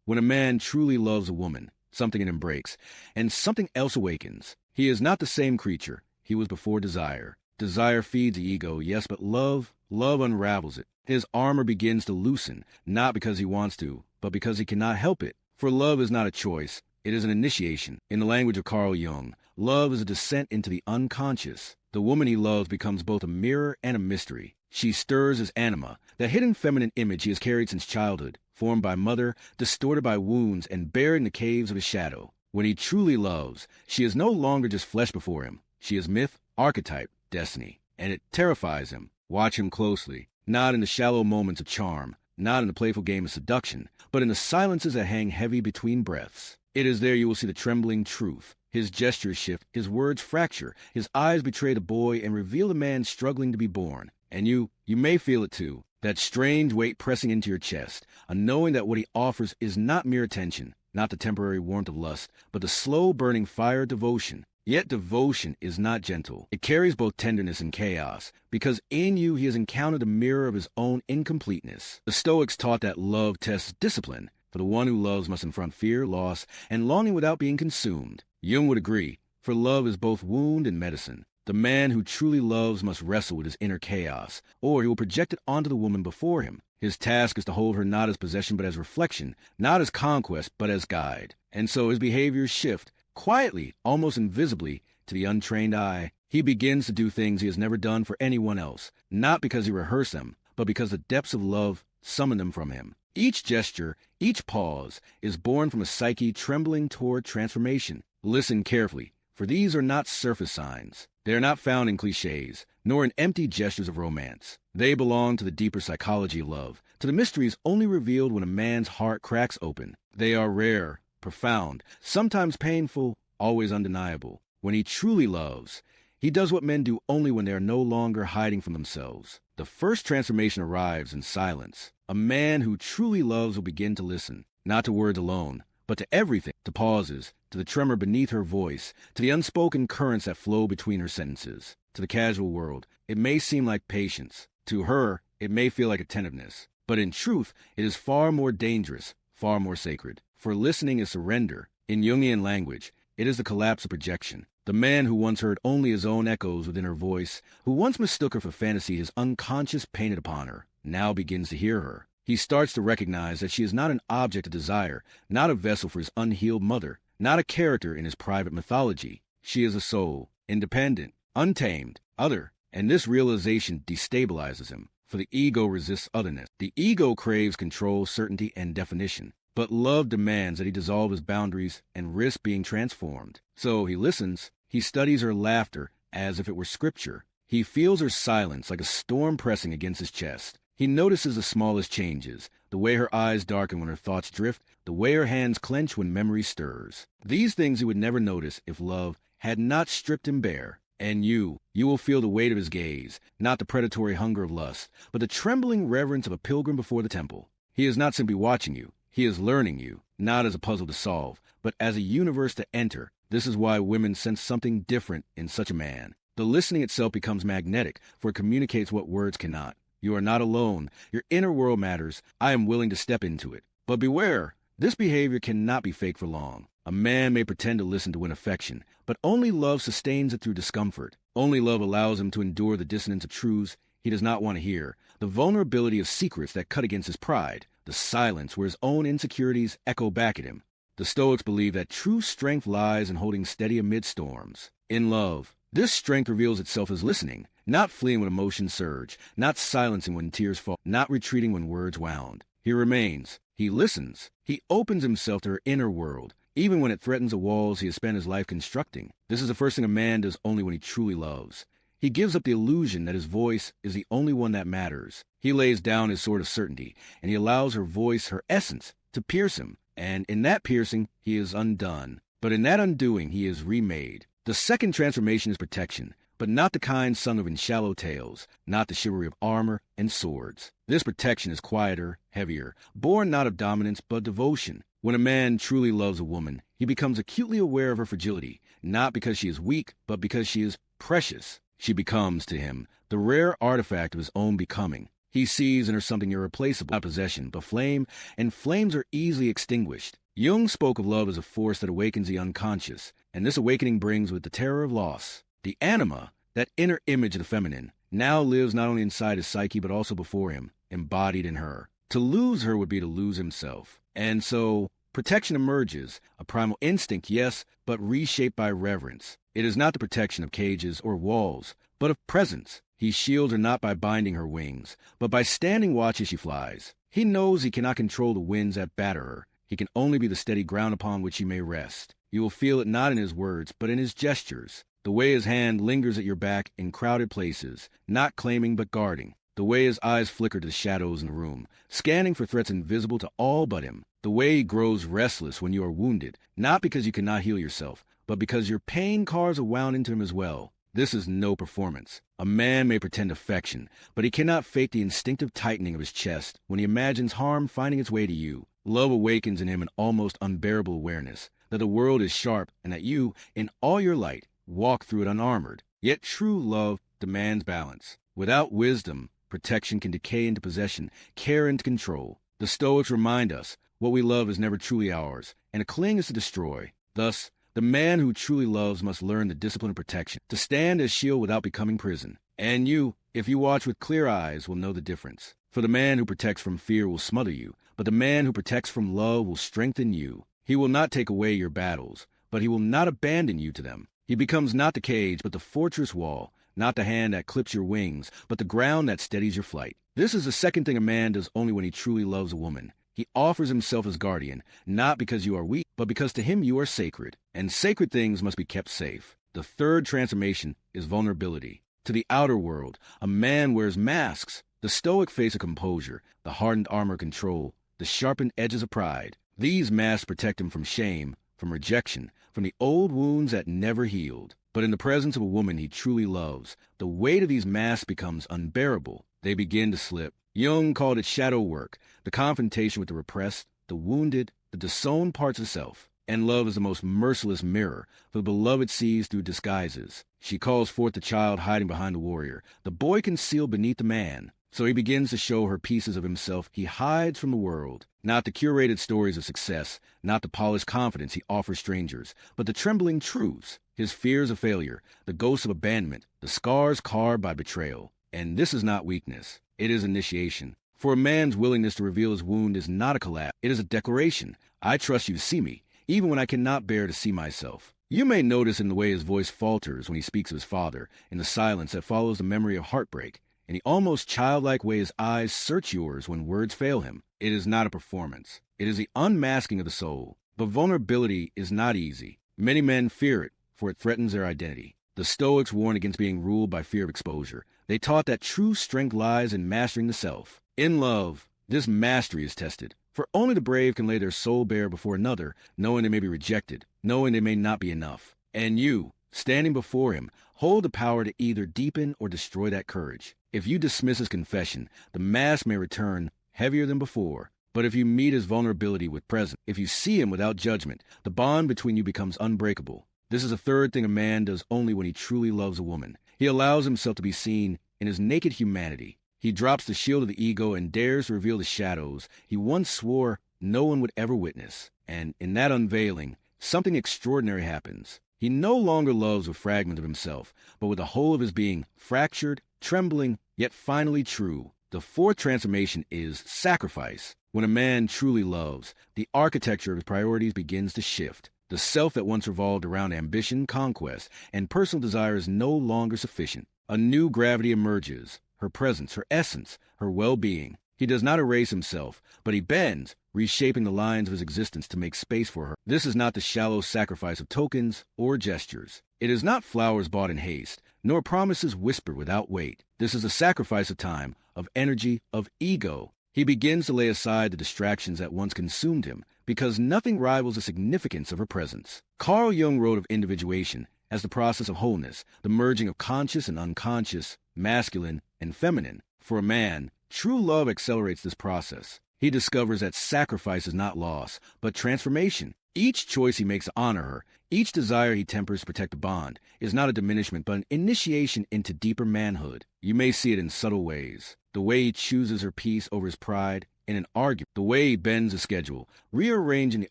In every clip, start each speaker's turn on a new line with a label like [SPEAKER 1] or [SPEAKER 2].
[SPEAKER 1] When a man truly loves a woman, something in him breaks, and something else awakens. He is not the same creature he was before desire. Desire feeds the ego, yes, but love unravels it. His armor begins to loosen, not because he wants to, but because he cannot help it. For love is not a choice, it is an initiation. In the language of Carl Jung, love is a descent into the unconscious. The woman he loves becomes both a mirror and a mystery. She stirs his anima, that hidden feminine image he has carried since childhood, formed by mother, distorted by wounds, and buried in the caves of his shadow. When he truly loves, she is no longer just flesh before him. She is myth, archetype, destiny. And it terrifies him. Watch him closely, not in the shallow moments of charm, not in the playful game of seduction, but in the silences that hang heavy between breaths. It is there you will see the trembling truth. His gestures shift, his words fracture, his eyes betray the boy and reveal the man struggling to be born. And you may feel it too, that strange weight pressing into your chest, a knowing that what he offers is not mere attention, not the temporary warmth of lust, but the slow burning fire of devotion. Yet devotion is not gentle. It carries both tenderness and chaos, because in you he has encountered a mirror of his own incompleteness. The Stoics taught that love tests discipline, for the one who loves must confront fear, loss, and longing without being consumed. Jung would agree, for love is both wound and medicine. The man who truly loves must wrestle with his inner chaos, or he will project it onto the woman before him. His task is to hold her not as possession but as reflection, not as conquest but as guide. And so his behaviors shift, quietly, almost invisibly, to the untrained eye. He begins to do things he has never done for anyone else, not because he rehearsed them, but because the depths of love summon them from him. Each gesture, each pause, is born from a psyche trembling toward transformation. Listen carefully, for these are not surface signs. They are not found in cliches, nor in empty gestures of romance. They belong to the deeper psychology of love, to the mysteries only revealed when a man's heart cracks open. They are rare, profound, sometimes painful, always undeniable. When he truly loves, he does what men do only when they are no longer hiding from themselves. The first transformation arrives in silence. A man who truly loves will begin to listen, not to words alone, but to everything, to pauses, to the tremor beneath her voice, to the unspoken currents that flow between her sentences. To the casual world, it may seem like patience. To her, it may feel like attentiveness. But in truth, it is far more dangerous, far more sacred. For listening is surrender. In Jungian language, it is the collapse of projection. The man who once heard only his own echoes within her voice, who once mistook her for fantasy his unconscious painted upon her, now begins to hear her. He starts to recognize that she is not an object of desire, not a vessel for his unhealed mother, not a character in his private mythology. She is a soul, independent, untamed, other, and this realization destabilizes him, for the ego resists otherness. The ego craves control, certainty, and definition, but love demands that he dissolve his boundaries and risk being transformed. So he listens, he studies her laughter as if it were scripture. He feels her silence like a storm pressing against his chest. He notices the smallest changes, the way her eyes darken when her thoughts drift, the way her hands clench when memory stirs. These things he would never notice if love had not stripped him bare. And you will feel the weight of his gaze, not the predatory hunger of lust, but the trembling reverence of a pilgrim before the temple. He is not simply watching you, he is learning you, not as a puzzle to solve, but as a universe to enter. This is why women sense something different in such a man. The listening itself becomes magnetic, for it communicates what words cannot. You are not alone. Your inner world matters. I am willing to step into it. But beware, this behavior cannot be fake for long. A man may pretend to listen to win affection, but only love sustains it through discomfort. Only love allows him to endure the dissonance of truths he does not want to hear, the vulnerability of secrets that cut against his pride, the silence where his own insecurities echo back at him. The Stoics believe that true strength lies in holding steady amid storms. In love, this strength reveals itself as listening, not fleeing when emotions surge, not silencing when tears fall, not retreating when words wound. He remains. He listens. He opens himself to her inner world, even when it threatens the walls he has spent his life constructing. This is the first thing a man does only when he truly loves. He gives up the illusion that his voice is the only one that matters. He lays down his sword of certainty, and he allows her voice, her essence, to pierce him. And in that piercing, he is undone. But in that undoing, he is remade. The second transformation is protection, but not the kind sung of in shallow tales, not the chivalry of armor and swords. This protection is quieter, heavier, born not of dominance but devotion. When a man truly loves a woman, he becomes acutely aware of her fragility, not because she is weak, but because she is precious. She becomes, to him, the rare artifact of his own becoming. He sees in her something irreplaceable, not possession, but flame, and flames are easily extinguished. Jung spoke of love as a force that awakens the unconscious, and this awakening brings with the terror of loss. The anima, that inner image of the feminine, now lives not only inside his psyche but also before him, embodied in her. To lose her would be to lose himself. And so, protection emerges, a primal instinct, yes, but reshaped by reverence. It is not the protection of cages or walls, but of presence. He shields her not by binding her wings, but by standing watch as she flies. He knows he cannot control the winds that batter her. He can only be the steady ground upon which she may rest. You will feel it not in his words, but in his gestures. The way his hand lingers at your back in crowded places, not claiming but guarding. The way his eyes flicker to the shadows in the room, scanning for threats invisible to all but him. The way he grows restless when you are wounded, not because you cannot heal yourself, but because your pain cards are wound into him as well. This is no performance. A man may pretend affection, but he cannot fake the instinctive tightening of his chest when he imagines harm finding its way to you. Love awakens in him an almost unbearable awareness that the world is sharp and that you, in all your light, walk through it unarmored. Yet true love demands balance. Without wisdom, protection can decay into possession, care into control. The Stoics remind us what we love is never truly ours, and to cling is to destroy. Thus, the man who truly loves must learn the discipline of protection, to stand as shield without becoming prison. And you, if you watch with clear eyes, will know the difference. For the man who protects from fear will smother you, but the man who protects from love will strengthen you. He will not take away your battles, but he will not abandon you to them. He becomes not the cage, but the fortress wall, not the hand that clips your wings, but the ground that steadies your flight. This is the second thing a man does only when he truly loves a woman. He offers himself as guardian, not because you are weak, but because to him you are sacred, and sacred things must be kept safe. The third transformation is vulnerability. To the outer world, a man wears masks. The Stoic face of composure, the hardened armor of control, the sharpened edges of pride. These masks protect him from shame, from rejection, from the old wounds that never healed. But in the presence of a woman he truly loves, the weight of these masks becomes unbearable. They begin to slip. Jung called it shadow work, the confrontation with the repressed, the wounded, the disowned parts of self. And love is the most merciless mirror, for the beloved sees through disguises. She calls forth the child hiding behind the warrior, the boy concealed beneath the man. So he begins to show her pieces of himself he hides from the world. Not the curated stories of success, not the polished confidence he offers strangers, but the trembling truths, his fears of failure, the ghosts of abandonment, the scars carved by betrayal. And this is not weakness. It is initiation. For a man's willingness to reveal his wound is not a collapse. It is a declaration. I trust you to see me, even when I cannot bear to see myself. You may notice in the way his voice falters when he speaks of his father, in the silence that follows the memory of heartbreak, in the almost childlike way his eyes search yours when words fail him. It is not a performance. It is the unmasking of the soul. But vulnerability is not easy. Many men fear it, for it threatens their identity. The Stoics warned against being ruled by fear of exposure. They taught that true strength lies in mastering the self. In love, this mastery is tested. For only the brave can lay their soul bare before another, knowing they may be rejected, knowing they may not be enough. And you, standing before him, hold the power to either deepen or destroy that courage. If you dismiss his confession, the mask may return heavier than before. But if you meet his vulnerability with presence, if you see him without judgment, the bond between you becomes unbreakable. This is the third thing a man does only when he truly loves a woman. He allows himself to be seen in his naked humanity. He drops the shield of the ego and dares to reveal the shadows he once swore no one would ever witness. And in that unveiling, something extraordinary happens. He no longer loves a fragment of himself, but with the whole of his being, fractured, trembling, yet finally true. The fourth transformation is sacrifice. When a man truly loves, the architecture of his priorities begins to shift. The self that once revolved around ambition, conquest, and personal desire is no longer sufficient. A new gravity emerges, her presence, her essence, her well-being. He does not erase himself, but he bends, reshaping the lines of his existence to make space for her. This is not the shallow sacrifice of tokens or gestures. It is not flowers bought in haste, nor promises whispered without weight. This is a sacrifice of time, of energy, of ego. He begins to lay aside the distractions that once consumed him, because nothing rivals the significance of her presence. Carl Jung wrote of individuation as the process of wholeness, the merging of conscious and unconscious, masculine and feminine. For a man, true love accelerates this process. He discovers that sacrifice is not loss, but transformation. Each choice he makes to honor her, Each desire he tempers to protect the bond is not a diminishment but an initiation into deeper manhood. You may see it in subtle ways. The way he chooses her peace over his pride in an argument. The way he bends his schedule, rearranging the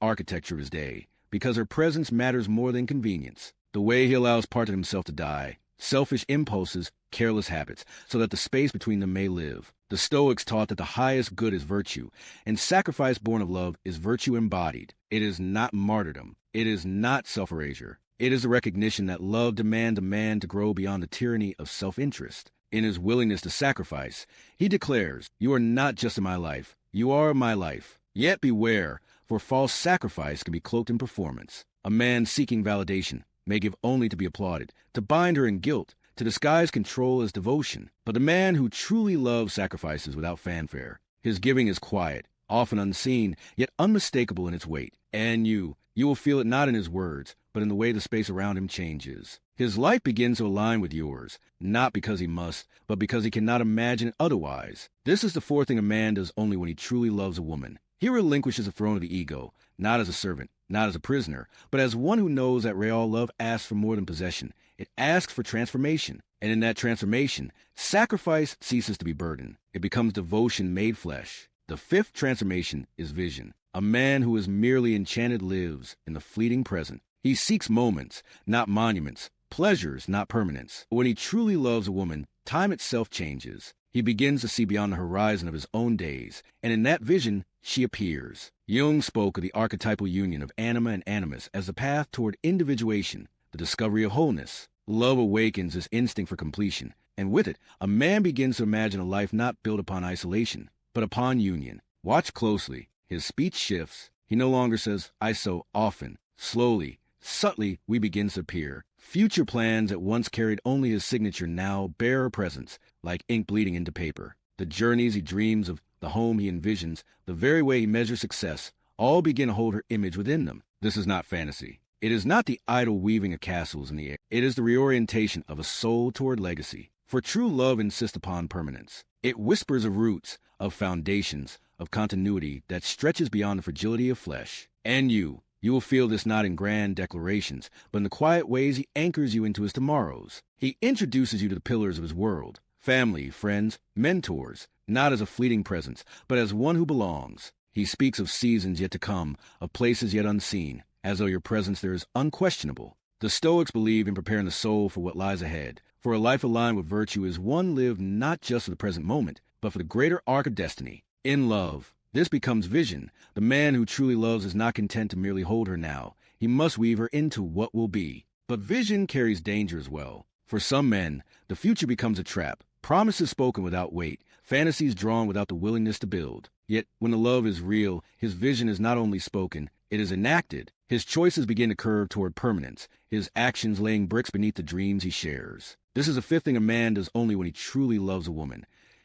[SPEAKER 1] architecture of his day, because her presence matters more than convenience. The way he allows part of himself to die, selfish impulses, careless habits, so that the space between them may live. The Stoics taught that the highest good is virtue, and sacrifice born of love is virtue embodied. It is not martyrdom. It is not self-erasure. It is the recognition that love demands a man to grow beyond the tyranny of self-interest. In his willingness to sacrifice, he declares, "You are not just in my life, you are my life." Yet beware, for false sacrifice can be cloaked in performance. A man seeking validation may give only to be applauded, to bind her in guilt, to disguise control as devotion. But the man who truly loves sacrifices without fanfare. His giving is quiet, often unseen, yet unmistakable in its weight. And you will feel it not in his words, but in the way the space around him changes. His life begins to align with yours, not because he must, but because he cannot imagine it otherwise. This is the fourth thing a man does only when he truly loves a woman. He relinquishes the throne of the ego, not as a servant, not as a prisoner, but as one who knows that real love asks for more than possession. It asks for transformation. And in that transformation, sacrifice ceases to be burden. It becomes devotion made flesh. The fifth transformation is vision. A man who is merely enchanted lives in the fleeting present. He seeks moments, not monuments, pleasures, not permanence. When he truly loves a woman, time itself changes. He begins to see beyond the horizon of his own days, and in that vision, she appears. Jung spoke of the archetypal union of Anima and Animus as the path toward individuation, the discovery of wholeness. Love awakens this instinct for completion, and with it, a man begins to imagine a life not built upon isolation, but upon union. Watch closely. His speech shifts. He no longer says, "I so often." Slowly, subtly, we begin to appear. Future plans that once carried only his signature now bear her presence, like ink bleeding into paper. The journeys he dreams of, the home he envisions, the very way he measures success, all begin to hold her image within them. This is not fantasy. It is not the idle weaving of castles in the air. It is the reorientation of a soul toward legacy. For true love insists upon permanence. It whispers of roots, of foundations, of continuity that stretches beyond the fragility of flesh. And you will feel this not in grand declarations, but in the quiet ways he anchors you into his tomorrows. He introduces you to the pillars of his world, family, friends, mentors, not as a fleeting presence, but as one who belongs. He speaks of seasons yet to come, of places yet unseen, as though your presence there is unquestionable. The Stoics believe in preparing the soul for what lies ahead, for a life aligned with virtue is one lived not just for the present moment, but for the greater arc of destiny. In love, this becomes vision. The man who truly loves is not content to merely hold her now. He must weave her into what will be. But vision carries danger as well. For some men, the future becomes a trap. Promises spoken without weight, fantasies drawn without the willingness to build. Yet, when the love is real, his vision is not only spoken, it is enacted. His choices begin to curve toward permanence, his actions laying bricks beneath the dreams he shares. This is the fifth thing a man does only when he truly loves a woman.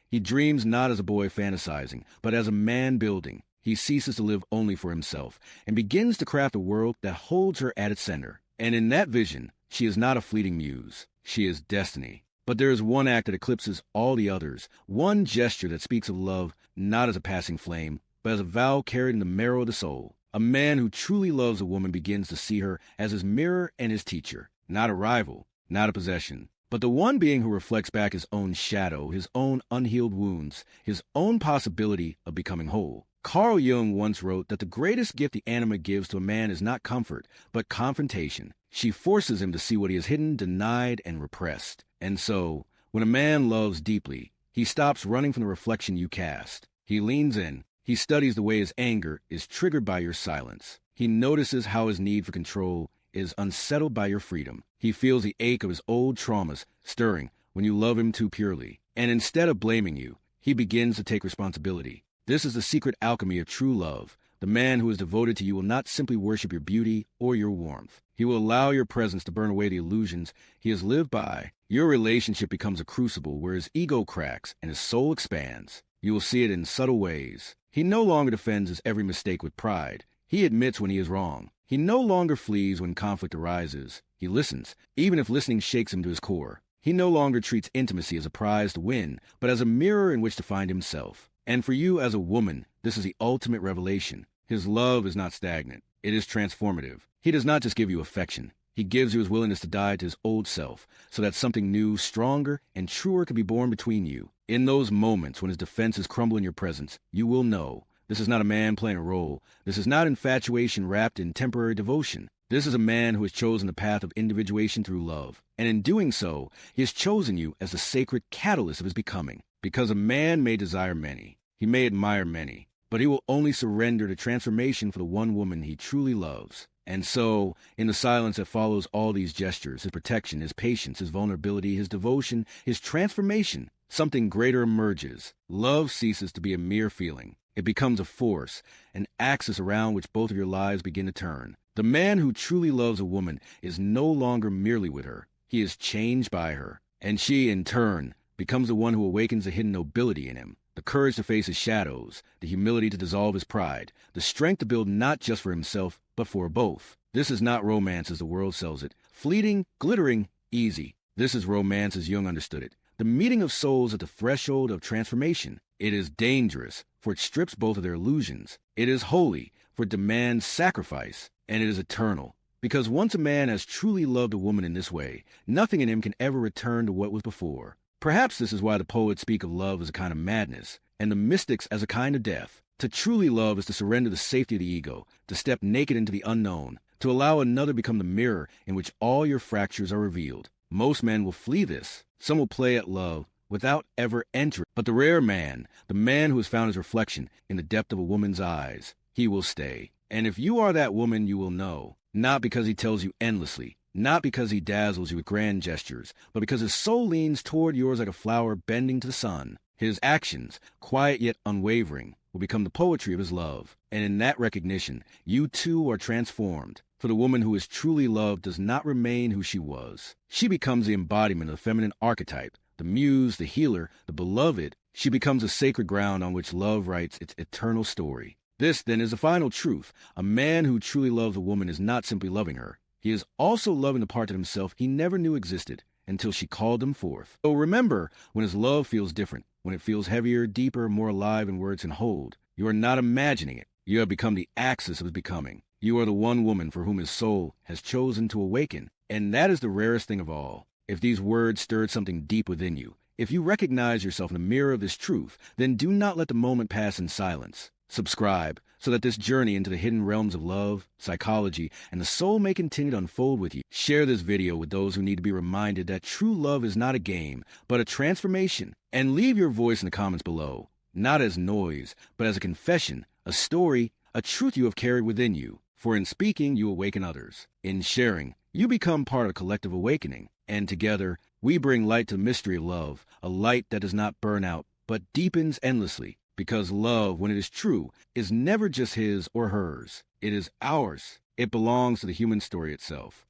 [SPEAKER 1] He dreams not as a boy fantasizing, but as a man building. He ceases to live only for himself, and begins to craft a world that holds her at its center. And in that vision, she is not a fleeting muse. She is destiny. But there is one act that eclipses all the others, one gesture that speaks of love not as a passing flame, but as a vow carried in the marrow of the soul. A man who truly loves a woman begins to see her as his mirror and his teacher, not a rival, not a possession, but the one being who reflects back his own shadow, his own unhealed wounds, his own possibility of becoming whole. Carl Jung once wrote that the greatest gift the Anima gives to a man is not comfort, but confrontation. She forces him to see what he has hidden, denied, and repressed. And so, when a man loves deeply, he stops running from the reflection you cast. He leans in. He studies the way his anger is triggered by your silence. He notices how his need for control is unsettled by your freedom. He feels the ache of his old traumas stirring when you love him too purely. And instead of blaming you, he begins to take responsibility. This is the secret alchemy of true love. The man who is devoted to you will not simply worship your beauty or your warmth. He will allow your presence to burn away the illusions he has lived by. Your relationship becomes a crucible where his ego cracks and his soul expands. You will see it in subtle ways. He no longer defends his every mistake with pride. He admits when he is wrong. He no longer flees when conflict arises. He listens, even if listening shakes him to his core. He no longer treats intimacy as a prize to win, but as a mirror in which to find himself. And for you as a woman, this is the ultimate revelation. His love is not stagnant. It is transformative. He does not just give you affection. He gives you his willingness to die to his old self, so that something new, stronger, and truer can be born between you. In those moments when his defenses crumble in your presence, you will know this is not a man playing a role. This is not infatuation wrapped in temporary devotion. This is a man who has chosen the path of individuation through love. And in doing so, he has chosen you as the sacred catalyst of his becoming. Because a man may desire many, he may admire many, but he will only surrender to transformation for the one woman he truly loves. And so, in the silence that follows all these gestures, his protection, his patience, his vulnerability, his devotion, his transformation, something greater emerges. Love ceases to be a mere feeling. It becomes a force, an axis around which both of your lives begin to turn. The man who truly loves a woman is no longer merely with her. He is changed by her. And she, in turn, becomes the one who awakens the hidden nobility in him, the courage to face his shadows, the humility to dissolve his pride, the strength to build not just for himself, but for both. This is not romance as the world sells it. Fleeting, glittering, easy. This is romance as Jung understood it. The meeting of souls at the threshold of transformation. It is dangerous, for it strips both of their illusions. It is holy, for it demands sacrifice. And it is eternal. Because once a man has truly loved a woman in this way, nothing in him can ever return to what was before. Perhaps this is why the poets speak of love as a kind of madness, and the mystics as a kind of death. To truly love is to surrender the safety of the ego, to step naked into the unknown, to allow another become the mirror in which all your fractures are revealed. Most men will flee this. Some will play at love without ever entering. But the rare man, the man who has found his reflection in the depth of a woman's eyes, he will stay. And if you are that woman, you will know, not because he tells you endlessly, not because he dazzles you with grand gestures, but because his soul leans toward yours like a flower bending to the sun. His actions, quiet yet unwavering, will become the poetry of his love. And in that recognition, you too are transformed. For the woman who is truly loved does not remain who she was. She becomes the embodiment of the feminine archetype, the muse, the healer, the beloved. She becomes a sacred ground on which love writes its eternal story. This, then, is the final truth. A man who truly loves a woman is not simply loving her. He is also loving the part of himself he never knew existed until she called him forth. So remember, when his love feels different, when it feels heavier, deeper, more alive in words can hold, you are not imagining it. You have become the axis of his becoming. You are the one woman for whom his soul has chosen to awaken. And that is the rarest thing of all. If these words stirred something deep within you, if you recognize yourself in the mirror of this truth, then do not let the moment pass in silence. Subscribe so that this journey into the hidden realms of love, psychology, and the soul may continue to unfold with you. Share this video with those who need to be reminded that true love is not a game, but a transformation. And leave your voice in the comments below, not as noise, but as a confession, a story, a truth you have carried within you. For in speaking, you awaken others. In sharing, you become part of a collective awakening. And together, we bring light to the mystery of love, a light that does not burn out, but deepens endlessly. Because love, when it is true, is never just his or hers. It is ours. It belongs to the human story itself.